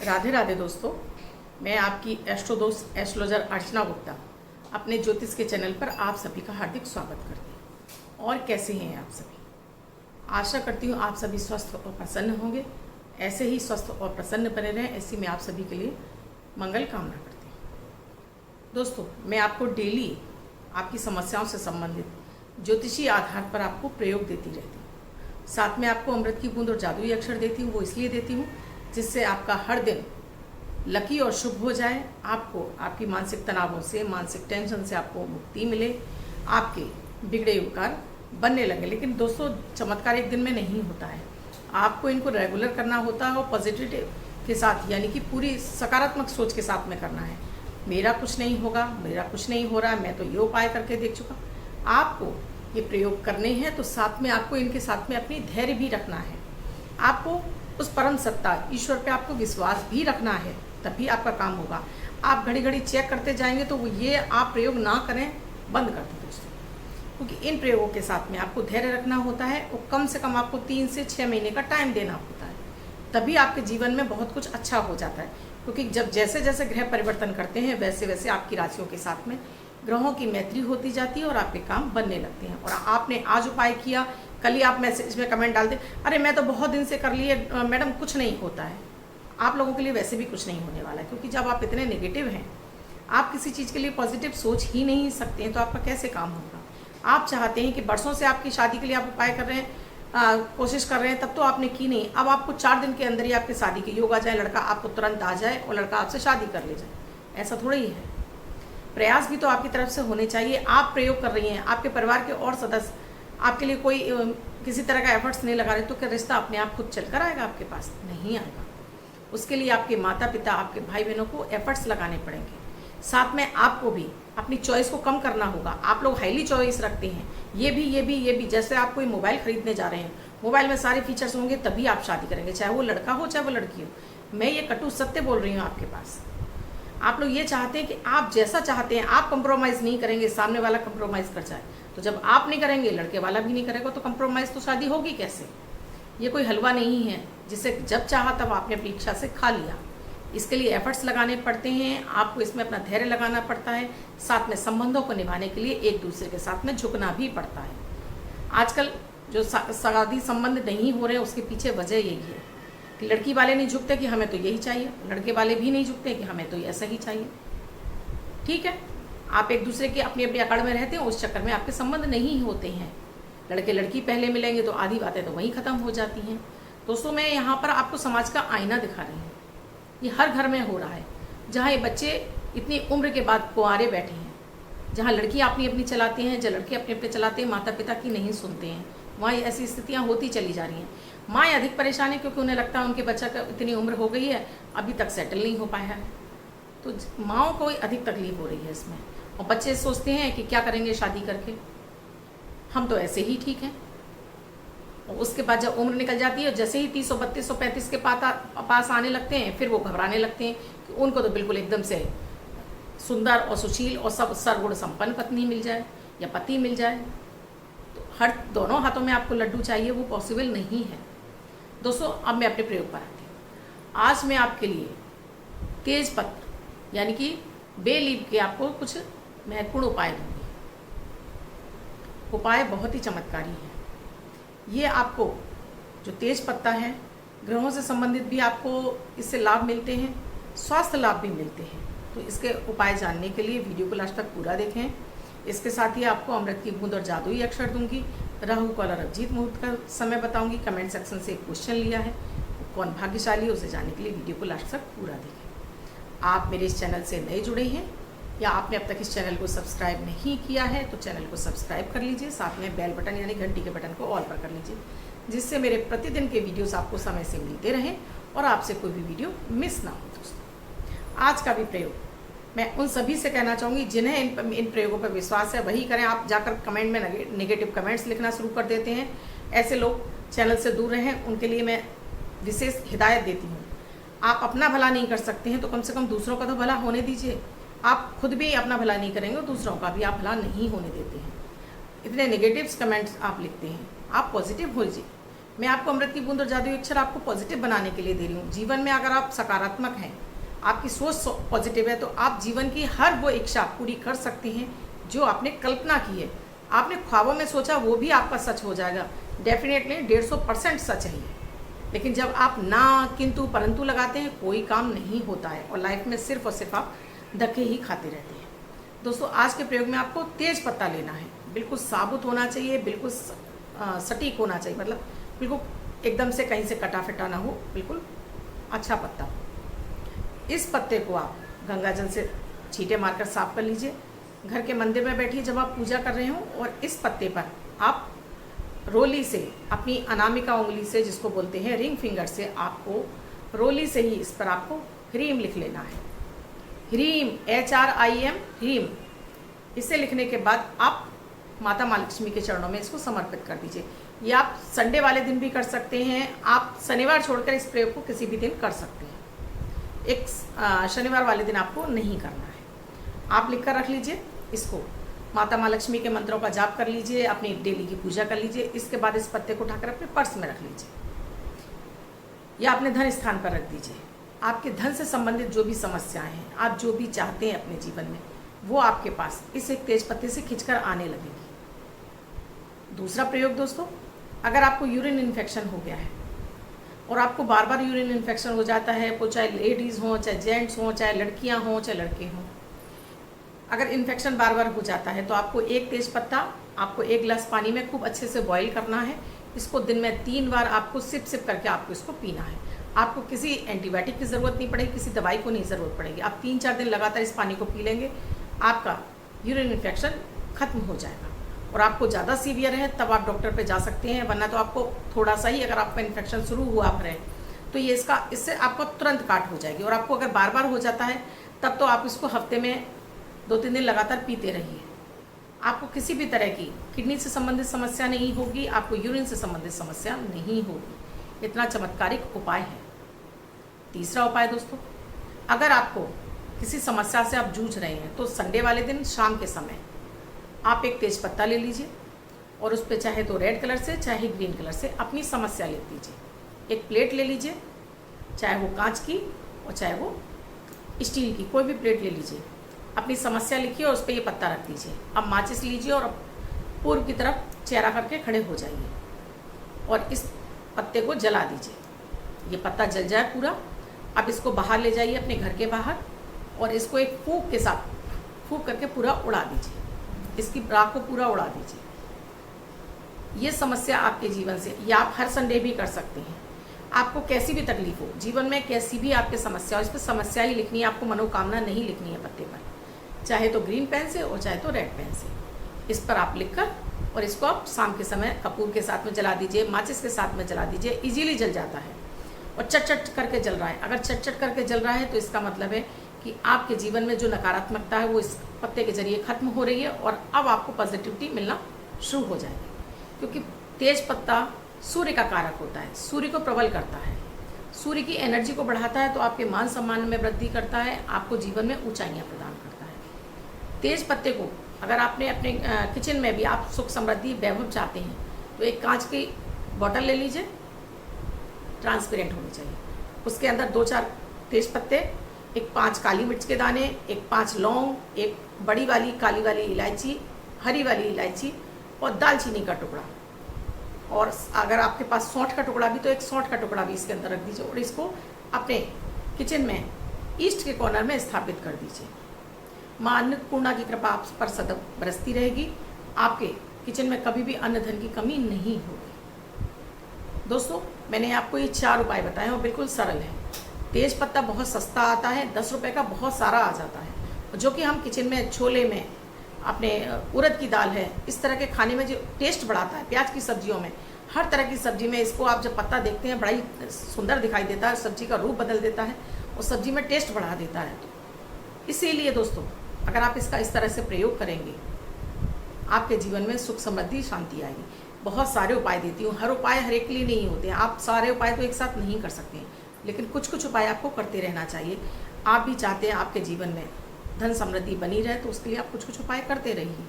राधे राधे दोस्तों, मैं आपकी एस्ट्रो दोस्त एस्ट्रोलॉजर अर्चना गुप्ता अपने ज्योतिष के चैनल पर आप सभी का हार्दिक स्वागत करती हूँ। और कैसे हैं आप सभी? आशा करती हूँ आप सभी स्वस्थ और प्रसन्न होंगे। ऐसे ही स्वस्थ और प्रसन्न बने रहें, ऐसी मैं आप सभी के लिए मंगल कामना करती हूँ। दोस्तों, मैं आपको डेली आपकी समस्याओं से संबंधित ज्योतिषी आधार पर आपको प्रयोग देती रहती हूँ। साथ में आपको अमृत की बूंद और जादुई अक्षर देती हूँ। वो इसलिए देती हूँ जिससे आपका हर दिन लकी और शुभ हो जाए, आपको आपकी मानसिक तनावों से, मानसिक टेंशन से आपको मुक्ति मिले, आपके बिगड़े उपकार बनने लगे। लेकिन दोस्तों, चमत्कार एक दिन में नहीं होता है, आपको इनको रेगुलर करना होता है और पॉजिटिव के साथ, यानी कि पूरी सकारात्मक सोच के साथ में करना है। मेरा कुछ नहीं होगा, मेरा कुछ नहीं हो रहा है, मैं तो ये उपाय करके देख चुका। आपको ये प्रयोग करने हैं तो साथ में आपको इनके साथ में अपनी धैर्य भी रखना है। आपको उस परम सत्ता ईश्वर पे आपको विश्वास भी रखना है, तभी आपका काम होगा। आप घड़ी घड़ी चेक करते जाएंगे तो ये आप प्रयोग ना करें, बंद कर दें दोस्तों, क्योंकि इन प्रयोगों के साथ में आपको धैर्य रखना होता है और कम से कम आपको 3 से 6 महीने का टाइम देना होता है, तभी आपके जीवन में बहुत कुछ अच्छा हो जाता है। क्योंकि जब जैसे जैसे ग्रह परिवर्तन करते हैं वैसे वैसे आपकी राशियों के साथ में ग्रहों की मैत्री होती जाती है और आपके काम बनने लगते हैं। और आपने आज उपाय किया, कल ही आप मैसेज में कमेंट डाल दें, अरे मैं तो बहुत दिन से कर लिए मैडम, कुछ नहीं होता है। आप लोगों के लिए वैसे भी कुछ नहीं होने वाला है, क्योंकि जब आप इतने नेगेटिव हैं, आप किसी चीज़ के लिए पॉजिटिव सोच ही नहीं सकते हैं, तो आपका कैसे काम होगा? आप चाहते हैं कि बरसों से आपकी शादी के लिए आप उपाय कर रहे हैं, कोशिश कर रहे हैं, तब तो आपने की नहीं। अब आपको 4 दिन के अंदर ही आपकी शादी के योग आ जाए, लड़का आपको तुरंत आ जाए और लड़का आपसे शादी कर ले जाए, ऐसा थोड़ा ही है। प्रयास भी तो आपकी तरफ से होने चाहिए। आप प्रयोग कर रही हैं, आपके परिवार के और सदस्य आपके लिए कोई किसी तरह का एफर्ट्स नहीं लगा रहे, तो क्या रिश्ता अपने आप खुद चल कर आएगा? आपके पास नहीं आएगा। उसके लिए आपके माता पिता, आपके भाई बहनों को एफर्ट्स लगाने पड़ेंगे। साथ में आपको भी अपनी चॉइस को कम करना होगा। आप लोग हाईली चॉइस रखते हैं, ये भी। जैसे आप कोई मोबाइल खरीदने जा रहे हैं, मोबाइल में सारे फीचर्स होंगे तभी आप शादी करेंगे, चाहे वो लड़का हो चाहे वो लड़की हो। मैं ये कटु सत्य बोल रही हूँ आपके पास। आप लोग ये चाहते हैं कि आप जैसा चाहते हैं, आप कंप्रोमाइज़ नहीं करेंगे, सामने वाला कंप्रोमाइज़ कर जाए। तो जब आप नहीं करेंगे, लड़के वाला भी नहीं करेगा, तो कंप्रोमाइज़ तो शादी होगी कैसे? ये कोई हलवा नहीं है जिसे जब चाहा तब आपने अपनी इच्छा से खा लिया। इसके लिए एफर्ट्स लगाने पड़ते हैं, आपको इसमें अपना धैर्य लगाना पड़ता है। साथ में संबंधों को निभाने के लिए एक दूसरे के साथ में झुकना भी पड़ता है। आजकल जो शादी संबंध नहीं हो रहे हैं, उसके पीछे वजह यही है कि लड़की वाले नहीं झुकते कि हमें तो यही चाहिए, लड़के वाले भी नहीं झुकते कि हमें तो ऐसा ही चाहिए। ठीक है, आप एक दूसरे के अपनी अपनी अकड़ में रहते हैं, उस चक्कर में आपके संबंध नहीं होते हैं। लड़के लड़की पहले मिलेंगे तो आधी बातें तो वहीं ख़त्म हो जाती हैं। दोस्तों, मैं यहाँ पर आपको समाज का आईना दिखा रही हूँ। ये हर घर में हो रहा है, जहाँ ये बच्चे इतनी उम्र के बाद कुंवारे बैठे हैं, जहाँ लड़कियाँ अपनी अपनी चलाती हैं, जहाँ लड़के अपने अपने चलाते हैं, माता पिता की नहीं सुनते हैं, वहाँ ऐसी स्थितियाँ होती चली जा रही हैं। माँ अधिक परेशान है क्योंकि उन्हें लगता है उनके बच्चा का इतनी उम्र हो गई है, अभी तक सेटल नहीं हो पाया है, तो माँओं को अधिक तकलीफ हो रही है इसमें। और बच्चे सोचते हैं कि क्या करेंगे शादी करके, हम तो ऐसे ही ठीक हैं। और उसके बाद जब उम्र निकल जाती है, जैसे ही 30, 32, 35 के पास आने लगते हैं, फिर वो घबराने लगते हैं कि उनको तो बिल्कुल एकदम से सुंदर और सुशील और सब सर्वगुण संपन्न पत्नी मिल जाए या पति मिल जाए। तो हर दोनों हाथों में आपको लड्डू चाहिए, वो पॉसिबल नहीं है। दोस्तों, अब मैं अपने प्रयोग पर आती हूँ। आज मैं आपके लिए तेज पत्र यानी कि बे लीफ के आपको कुछ महत्वपूर्ण उपाय दूंगी। उपाय बहुत ही चमत्कारी है। ये आपको जो तेज पत्ता है, ग्रहों से संबंधित भी आपको इससे लाभ मिलते हैं, स्वास्थ्य लाभ भी मिलते हैं। तो इसके उपाय जानने के लिए वीडियो को लास्ट तक पूरा देखें। इसके साथ ही आपको अमृत की बूंद और जादुई अक्षर दूंगी, राहु काल और अभिजीत मुहूर्त का समय बताऊंगी। कमेंट सेक्शन से एक क्वेश्चन लिया है, कौन भाग्यशाली है, उसे जानने के लिए वीडियो को लास्ट तक पूरा देखें। आप मेरे इस चैनल से नए जुड़े हैं या आपने अब तक इस चैनल को सब्सक्राइब नहीं किया है तो चैनल को सब्सक्राइब कर लीजिए। साथ में बेल बटन यानी घंटी के बटन को ऑल पर कर लीजिए, जिससे मेरे प्रतिदिन के वीडियोस आपको समय से मिलते रहें और आपसे कोई भी वीडियो मिस ना हो। दोस्तों, आज का भी प्रयोग मैं उन सभी से कहना चाहूँगी जिन्हें इन प्रयोगों पर विश्वास है वही करें। आप जाकर कमेंट में नेगेटिव कमेंट्स लिखना शुरू कर देते हैं, ऐसे लोग चैनल से दूर रहें, उनके लिए मैं विशेष हिदायत देती हूँ। आप अपना भला नहीं कर सकते हैं तो कम से कम दूसरों का तो भला होने दीजिए। आप खुद भी अपना भला नहीं करेंगे और दूसरों का भी आप भला नहीं होने देते हैं। इतने नेगेटिव कमेंट्स आप लिखते हैं, आप पॉजिटिव हो जाइए। मैं आपको अमृत की बूंद और जादुई अक्षर आपको पॉजिटिव बनाने के लिए दे रही हूँ। जीवन में अगर आप सकारात्मक हैं, आपकी सोच पॉजिटिव है, तो आप जीवन की हर वो इच्छा पूरी कर सकते हैं जो आपने कल्पना की है। आपने ख्वाबों में सोचा वो भी आपका सच हो जाएगा। डेफिनेटली 150% सच है ये। लेकिन जब आप ना किंतु परंतु लगाते हैं, कोई काम नहीं होता है और लाइफ में सिर्फ और सिर्फ आप धक्के ही खाते रहते हैं। दोस्तों, आज के प्रयोग में आपको तेज पत्ता लेना है। बिल्कुल साबुत होना चाहिए, बिल्कुल सटीक होना चाहिए, मतलब बिल्कुल एकदम से कहीं से कटा फिटा ना हो, बिल्कुल अच्छा पत्ता। इस पत्ते को आप गंगा जल से छींटे मारकर साफ कर लीजिए। घर के मंदिर में बैठिए जब आप पूजा कर रहे हो, और इस पत्ते पर आप रोली से, अपनी अनामिका उंगली से, जिसको बोलते हैं रिंग फिंगर से, आपको रोली से ही इस पर आपको ह्रीम लिख लेना है। ह्रीम, HRIM, ह्रीम। इसे लिखने के बाद आप माता महालक्ष्मी के चरणों में इसको समर्पित कर दीजिए। ये आप संडे वाले दिन भी कर सकते हैं। आप शनिवार छोड़कर इस प्रयोग को किसी भी दिन कर सकते हैं। एक शनिवार वाले दिन आपको नहीं करना है। आप लिख कर रख लीजिए इसको। माता महालक्ष्मी के मंत्रों का जाप कर लीजिए, अपनी डेली की पूजा कर लीजिए। इसके बाद इस पत्ते को उठाकर अपने पर्स में रख लीजिए या अपने धन स्थान पर रख दीजिए। आपके धन से संबंधित जो भी समस्याएं हैं, आप जो भी चाहते हैं अपने जीवन में, वो आपके पास इस एक तेज पत्ते से खिंचकर आने लगेगी। दूसरा प्रयोग दोस्तों, अगर आपको यूरिन इन्फेक्शन हो गया है और आपको बार बार यूरिन इन्फेक्शन हो जाता है, वो चाहे लेडीज़ हों, चाहे जेंट्स हों, चाहे लड़कियां हों, चाहे लड़के हों, अगर इन्फेक्शन बार बार हो जाता है तो आपको एक तेज पत्ता आपको 1 गिलास पानी में खूब अच्छे से बॉईल करना है। इसको दिन में 3 बार आपको सिप सिप करके आपको इसको पीना है। आपको किसी एंटीबायोटिक की ज़रूरत नहीं पड़ेगी, किसी दवाई को नहीं ज़रूरत पड़ेगी। आप 3-4 दिन लगातार इस पानी को पी लेंगे, आपका यूरिन इन्फेक्शन खत्म हो जाएगा। और आपको ज़्यादा सीवियर है तब आप डॉक्टर पे जा सकते हैं, वरना तो आपको थोड़ा सा ही, अगर आपका इन्फेक्शन शुरू हुआ है तो ये इससे आपको तुरंत काट हो जाएगी। और आपको अगर बार बार हो जाता है तब तो आप इसको हफ्ते में 2-3 दिन लगातार पीते रहिए। आपको किसी भी तरह की किडनी से संबंधित समस्या नहीं होगी, आपको यूरिन से संबंधित समस्या नहीं होगी। इतना चमत्कारिक उपाय है। तीसरा उपाय दोस्तों, अगर आपको किसी समस्या से आप जूझ रहे हैं तो संडे वाले दिन शाम के समय आप एक तेज पत्ता ले लीजिए और उस पर चाहे तो रेड कलर से चाहे ग्रीन कलर से अपनी समस्या लिख दीजिए। एक प्लेट ले लीजिए, चाहे वो कांच की और चाहे वो स्टील की, कोई भी प्लेट ले लीजिए। अपनी समस्या लिखिए और उस पर ये पत्ता रख दीजिए। अब माचिस लीजिए और पूर्व की तरफ चेहरा करके खड़े हो जाइए और इस पत्ते को जला दीजिए। ये पत्ता जल जाए पूरा। अब इसको बाहर ले जाइए अपने घर के बाहर और इसको एक फूंक के साथ फूंक करके पूरा उड़ा दीजिए। इसकी राख को पूरा उड़ा दीजिए। ये समस्या आपके जीवन से, या आप हर संडे भी कर सकते हैं। आपको कैसी भी तकलीफ हो जीवन में, कैसी भी आपकी समस्या हो, इस पर समस्या ही लिखनी है, आपको मनोकामना नहीं लिखनी है पत्ते पर, चाहे तो ग्रीन पेन से और चाहे तो रेड पेन से। इस पर आप लिखकर और इसको आप शाम के समय कपूर के साथ में जला दीजिए, माचिस के साथ में जला दीजिए। इजीली जल जाता है और चट चट करके जल रहा है। अगर चट चट करके जल रहा है तो इसका मतलब है कि आपके जीवन में जो नकारात्मकता है वो इस पत्ते के जरिए खत्म हो रही है और अब आपको पॉजिटिविटी मिलना शुरू हो जाएगी। क्योंकि तेज पत्ता सूर्य का कारक होता है, सूर्य को प्रबल करता है, सूर्य की एनर्जी को बढ़ाता है, तो आपके मान सम्मान में वृद्धि करता है, आपको जीवन में ऊंचाइयां प्रदान करता है। तेज पत्ते को अगर आपने अपने किचन में भी आप सुख समृद्धि वैभव चाहते हैं तो एक कांच की बॉटल ले लीजिए, ट्रांसपेरेंट होनी चाहिए। उसके अंदर 2-4 तेज पत्ते, एक 5 काली मिर्च के दाने, एक 5 लौंग, एक बड़ी वाली काली वाली इलायची, हरी वाली इलायची और दालचीनी का टुकड़ा, और अगर आपके पास सौंठ का टुकड़ा भी तो एक सौंठ का टुकड़ा भी इसके अंदर रख दीजिए और इसको अपने किचन में ईस्ट के कॉर्नर में स्थापित कर दीजिए। माँ अन्नपूर्णा की कृपा आप पर सदैव बरसती रहेगी। आपके किचन में कभी भी अन्न धन की कमी नहीं होगी। दोस्तों, मैंने आपको ये 4 उपाय बताए और बिल्कुल सरल है। तेज पत्ता बहुत सस्ता आता है, 10 रुपये का बहुत सारा आ जाता है, जो कि हम किचन में छोले में, अपने उड़द की दाल है, इस तरह के खाने में जो टेस्ट बढ़ाता है, प्याज की सब्जियों में, हर तरह की सब्जी में इसको आप जब पत्ता देखते हैं बड़ा ही सुंदर दिखाई देता है, सब्जी का रूप बदल देता है और सब्जी में टेस्ट बढ़ा देता है। इसीलिए दोस्तों, अगर आप इसका इस तरह से प्रयोग करेंगे आपके जीवन में सुख समृद्धि शांति आएगी। बहुत सारे उपाय देती हूँ, हर उपाय हर एक के लिए नहीं होते हैं, आप सारे उपाय तो एक साथ नहीं कर सकते हैं, लेकिन कुछ कुछ उपाय आपको करते रहना चाहिए। आप भी चाहते हैं आपके जीवन में धन समृद्धि बनी रहे, तो उसके लिए आप कुछ कुछ उपाय करते रहिए।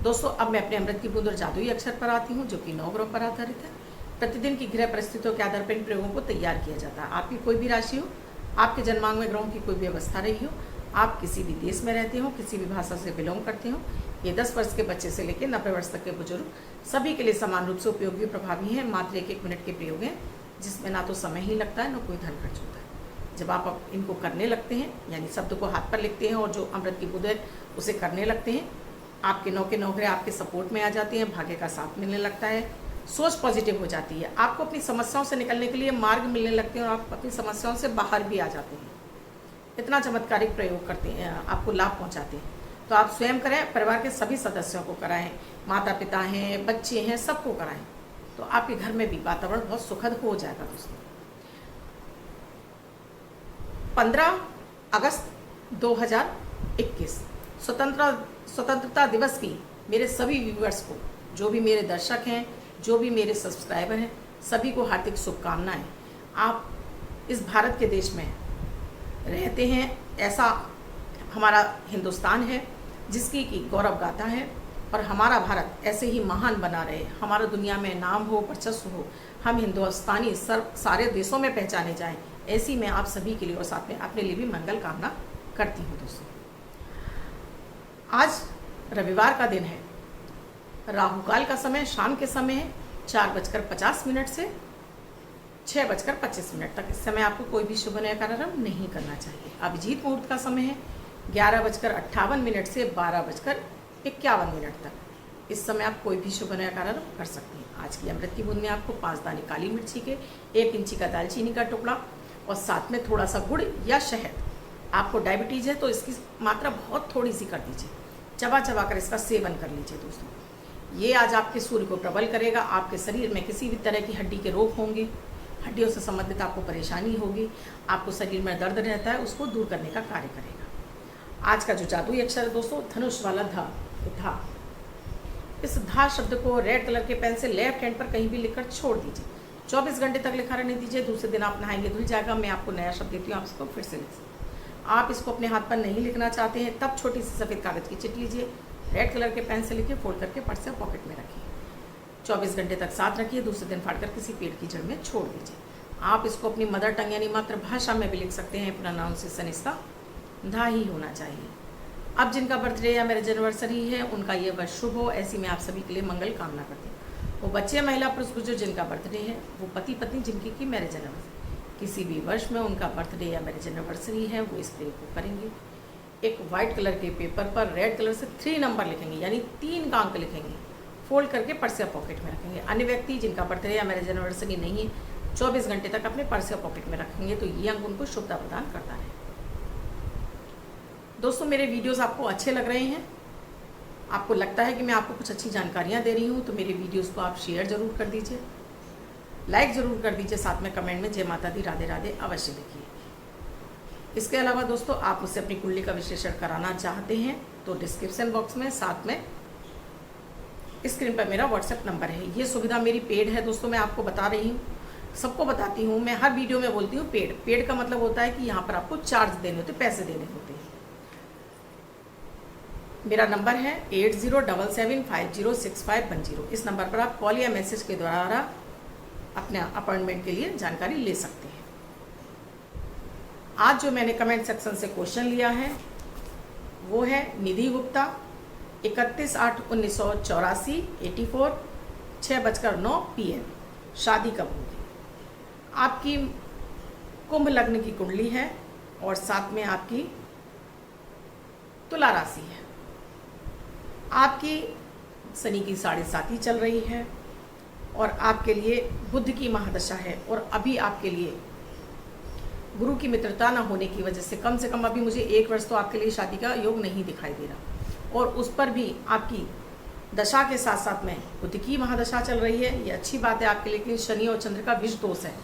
दोस्तों, अब मैं अपने अमृत की बूंद और जादुई अक्षर पर आती हूँ, जो कि 9 ग्रह पर आधारित है। प्रतिदिन की गृह परिस्थितियों के आधार पर इन प्रयोगों को तैयार किया जाता है। आपकी कोई भी राशि हो, आपके जन्मांग में ग्रहों की कोई भी अवस्था रही हो, आप किसी भी देश में रहते हो, किसी भी भाषा से बिलोंग करते हो, ये 10 वर्ष के बच्चे से लेकर 90 वर्ष तक के बुजुर्ग सभी के लिए समान रूप से उपयोगी प्रभावी है। मात्र 1-1 मिनट के प्रयोग हैं, जिसमें ना तो समय ही लगता है, ना कोई धन खर्च होता है। जब आप इनको करने लगते हैं, यानी शब्द को हाथ पर लिखते हैं और जो अमृत की बूंद है उसे करने लगते हैं, आपके 9 के 9 ग्रह आपके सपोर्ट में आ जाते हैं, भाग्य का साथ मिलने लगता है, सोच पॉजिटिव हो जाती है, आपको अपनी समस्याओं से निकलने के लिए मार्ग मिलने लगते हैं और आप अपनी समस्याओं से बाहर भी आ जाते हैं। इतना चमत्कारिक प्रयोग करते हैं, आपको लाभ पहुंचाते हैं। तो आप स्वयं करें, परिवार के सभी सदस्यों को कराएं, माता पिता हैं, बच्चे हैं, सबको कराएं, तो आपके घर में भी वातावरण बहुत सुखद हो जाएगा। दोस्तों 15 अगस्त 2021 स्वतंत्रता दिवस की मेरे सभी व्यूअर्स को, जो भी मेरे दर्शक हैं, जो भी मेरे सब्सक्राइबर हैं, सभी को हार्दिक शुभकामनाएं। आप इस भारत के देश में रहते हैं, ऐसा हमारा हिंदुस्तान है जिसकी की गौरव गाथा है, और हमारा भारत ऐसे ही महान बना रहे, हमारा दुनिया में नाम हो, वर्चस्व हो, हम हिंदुस्तानी सारे देशों में पहचाने जाएं, ऐसी मैं आप सभी के लिए और साथ में अपने लिए भी मंगल कामना करती हूँ। दोस्तों आज रविवार का दिन है, राहु काल का समय शाम के समय है 4:50 से 6:25 तक। इस समय आपको कोई भी शुभ नया कार्यक्रम नहीं करना चाहिए। अभिजीत मुहूर्त का समय है 11:58 से 12:51 तक। इस समय आप कोई भी शुभ नया कार्यक्रम कर सकते हैं। आज की अमृत की बूंद में आपको 5 दाने काली मिर्ची के, 1 इंची का दालचीनी का टुकड़ा और साथ में थोड़ा सा गुड़ या शहद। आपको डायबिटीज़ है तो इसकी मात्रा बहुत थोड़ी सी कर दीजिए, चबा चबा कर इसका सेवन कर लीजिए। दोस्तों ये आज आपके सूर्य को प्रबल करेगा। आपके शरीर में किसी भी तरह की हड्डी के रोग होंगे, हड्डियों से संबंधित आपको परेशानी होगी, आपको शरीर में दर्द रहता है, उसको दूर करने का कार्य करेगा। आज का जो जादुई अक्षर है दोस्तों, धनुष वाला धा, धा। इस धा शब्द को रेड कलर के पेन से लेफ्ट हैंड पर कहीं भी लिखकर छोड़ दीजिए। 24 घंटे तक लिखा रहने दीजिए। दूसरे दिन आप नहाएंगे, धुल जाएगा। मैं आपको नया शब्द देती हूँ, आप इसको फिर से लिख सकते। आप इसको अपने हाथ पर नहीं लिखना चाहते हैं तब छोटी सी सफ़ेद कागज़ की चिट लीजिए, रेड कलर के पेन से लिखिए, फोल्ड करके पर्स या पॉकेट में रखिए। 24 घंटे तक साथ रखिए। दूसरे दिन फाड़कर किसी पेड़ की जड़ में छोड़ दीजिए। आप इसको अपनी मदर टंग यानी मातृभाषा में भी लिख सकते हैं। प्रोनाउंसिएशन इसका धा ही होना चाहिए। अब जिनका बर्थडे या मैरिज एनिवर्सरी है उनका ये वर्ष शुभ हो, ऐसी मैं आप सभी के लिए मंगल कामना करती हूँ। वो बच्चे, महिला, पुरुष, बुजुर्ग जिनका बर्थडे है, वो पति पत्नी जिनकी की मैरिज एनिवर्सरी, किसी भी वर्ष में उनका बर्थडे या मैरिज एनिवर्सरी है, वो इस प्रयोग को करेंगे। एक वाइट कलर के पेपर पर रेड कलर से 3 नंबर लिखेंगे, यानी 3 का अंक लिखेंगे, फोल्ड करके पर्स या पॉकेट में रखेंगे। अन्य व्यक्ति जिनका बर्थडे या मैरिज एनिवर्सरी नहीं है 24 घंटे तक अपने पर्स या पॉकेट में रखेंगे, तो ये अंक उनको शुभता प्रदान करता है। दोस्तों मेरे वीडियोस आपको अच्छे लग रहे हैं, आपको लगता है कि मैं आपको कुछ अच्छी जानकारियाँ दे रही हूँ, तो मेरे वीडियोस को आप शेयर ज़रूर कर दीजिए, लाइक ज़रूर कर दीजिए, साथ में कमेंट में जय माता दी, राधे राधे अवश्य लिखिए। इसके अलावा दोस्तों आप मुझसे अपनी कुंडली का विश्लेषण कराना चाहते हैं तो डिस्क्रिप्शन बॉक्स में साथ में स्क्रीन पर मेरा व्हाट्सएप नंबर है। ये सुविधा मेरी पेड है दोस्तों, मैं आपको बता रही हूँ, सबको बताती हूँ। मैं हर वीडियो में बोलती हूँ पेड। पेड का मतलब होता है कि यहाँ पर आपको चार्ज देने होते, पैसे देने होते हैं। मेरा नंबर है 8077506510। इस नंबर पर आप कॉल या मैसेज के द्वारा अपने अपॉइंटमेंट के लिए जानकारी ले सकते हैं। आज जो मैंने कमेंट सेक्शन से क्वेश्चन लिया है वो है निधि गुप्ता, 31/8/1984, 84, 6:09 PM। शादी कब होगी? आपकी कुंभ लग्न की कुंडली है और साथ में आपकी तुला राशि है। आपकी शनि की 7.5 चल रही है और आपके लिए बुध की महादशा है, और अभी आपके लिए गुरु की मित्रता न होने की वजह से कम अभी मुझे 1 वर्ष तो आपके लिए शादी का योग नहीं दिखाई दे रहा, और उस पर भी आपकी दशा के साथ साथ में बुध की महादशा चल रही है। ये अच्छी बात है आपके लिए, लेकिन शनि और चंद्र का विष दोष है,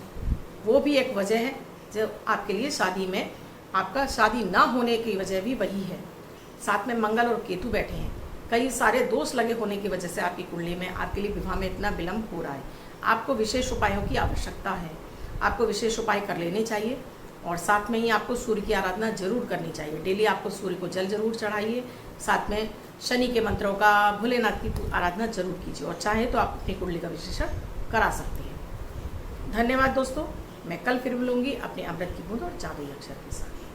वो भी एक वजह है जो आपके लिए शादी में, आपका शादी ना होने की वजह भी वही है। साथ में मंगल और केतु बैठे हैं, कई सारे दोष लगे होने की वजह से आपकी कुंडली में आपके लिए विवाह में इतना विलंब हो रहा है। आपको विशेष उपायों की आवश्यकता है, आपको विशेष उपाय कर लेने चाहिए, और साथ में ही आपको सूर्य की आराधना जरूर करनी चाहिए। डेली आपको सूर्य को जल जरूर चढ़ाइए, साथ में शनि के मंत्रों का, भोलेनाथ की आराधना जरूर कीजिए, और चाहे तो आप अपनी कुंडली का विश्लेषण करा सकते हैं। धन्यवाद दोस्तों। मैं कल फिर मिलूंगी अपने अमृत की बूंद और जादुई अक्षर के साथ।